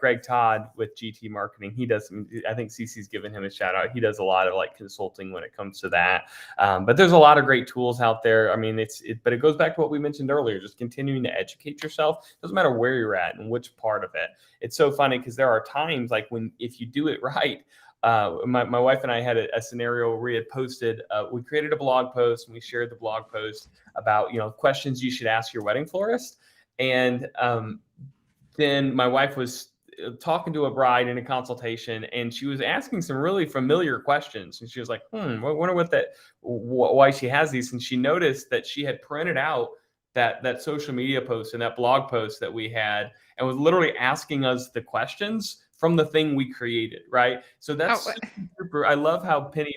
Greg Todd with GT Marketing. He does. I think CC's given him a shout out. He does a lot of like consulting when it comes to that. But there's a lot of great tools out there. I mean, but it goes back to what we mentioned earlier. Just continuing to educate yourself. Doesn't matter where you're at and which part of it. It's so funny because there are times like if you do it right. My wife and I had a scenario where we had posted, we created a blog post and we shared the blog post about, questions you should ask your wedding florist. And then my wife was talking to a bride in a consultation, and she was asking some really familiar questions. And she was like, I wonder why she has these. And she noticed that she had printed out that social media post and that blog post that we had, and was literally asking us the questions from the thing we created, right? So that's Oh, super. I love how Penny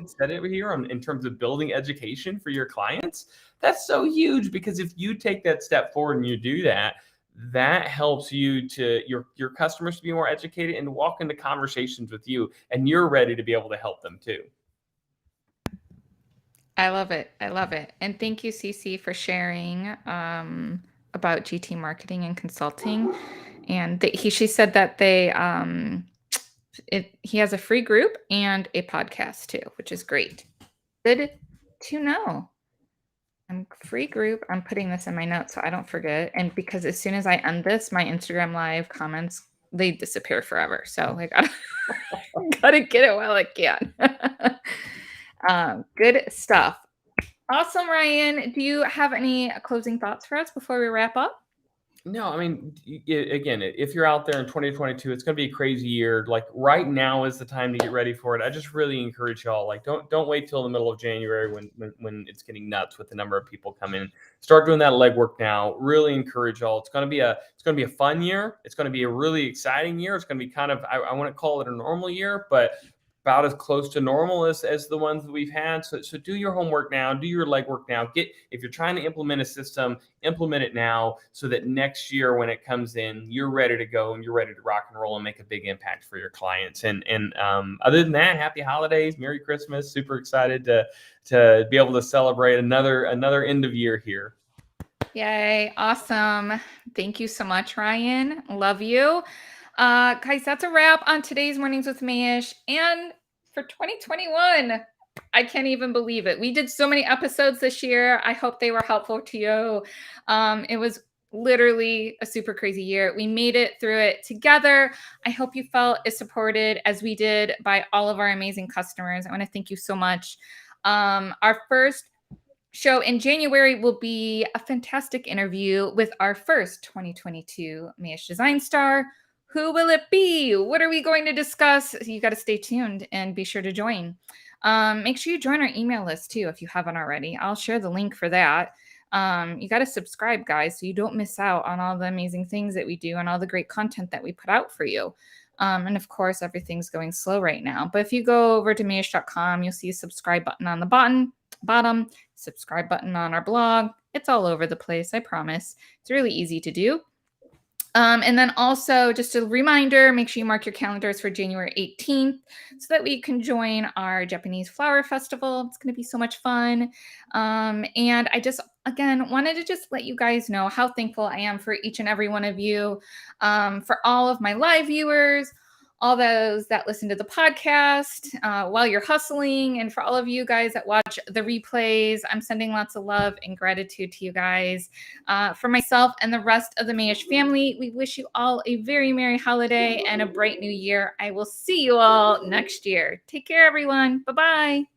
said it here in terms of building education for your clients. That's so huge, because if you take that step forward and you do that, that helps your customers to be more educated and walk into conversations with you, and you're ready to be able to help them too. I love it. I love it. And thank you, Cece, for sharing about GT marketing and consulting. And she said that he has a free group and a podcast too, which is great. Good to know. Free group. I'm putting this in my notes so I don't forget. And because as soon as I end this, my Instagram live comments, they disappear forever. So I gotta get it while I can. Good stuff. Awesome, Ryan. Do you have any closing thoughts for us before we wrap up? No, I mean, again, if you're out there in 2022, it's going to be a crazy year. Like right now is the time to get ready for it. I just really encourage y'all, like, don't wait till the middle of January when it's getting nuts with the number of people coming. Start doing that legwork now. Really encourage y'all. It's going to be a fun year. It's going to be a really exciting year. It's going to be kind of, I wouldn't call it a normal year, but about as close to normal as the ones that we've had. So do your homework now, do your legwork now. If you're trying to implement a system, implement it now, so that next year when it comes in, you're ready to go and you're ready to rock and roll and make a big impact for your clients. And other than that, happy holidays, Merry Christmas. Super excited to be able to celebrate another end of year here. Yay. Awesome. Thank you so much, Ryan. Love you. Guys, that's a wrap on today's Mornings with Mayesh. And for 2021, I can't even believe it. We did so many episodes this year. I hope they were helpful to you. It was literally a super crazy year. We made it through it together. I hope you felt as supported as we did by all of our amazing customers. I want to thank you so much. Our first show in January will be a fantastic interview with our first 2022 Mayesh Design Star. Who will it be? What are we going to discuss? You got to stay tuned and be sure to join. Make sure you join our email list too if you haven't already. I'll share the link for that. You got to subscribe, guys, so you don't miss out on all the amazing things that we do and all the great content that we put out for you. And of course, everything's going slow right now. But if you go over to mayesh.com, you'll see a subscribe button on the bottom, subscribe button on our blog. It's all over the place, I promise. It's really easy to do. And then also, just a reminder, make sure you mark your calendars for January 18th so that we can join our Japanese Flower Festival. It's going to be so much fun. And I just, again, wanted to just let you guys know how thankful I am for each and every one of you, for all of my live viewers, all those that listen to the podcast while you're hustling, and for all of you guys that watch the replays. I'm sending lots of love and gratitude to you guys. For myself and the rest of the Mayesh family, we wish you all a very merry holiday and a bright new year. I will see you all next year. Take care, everyone. Bye-bye.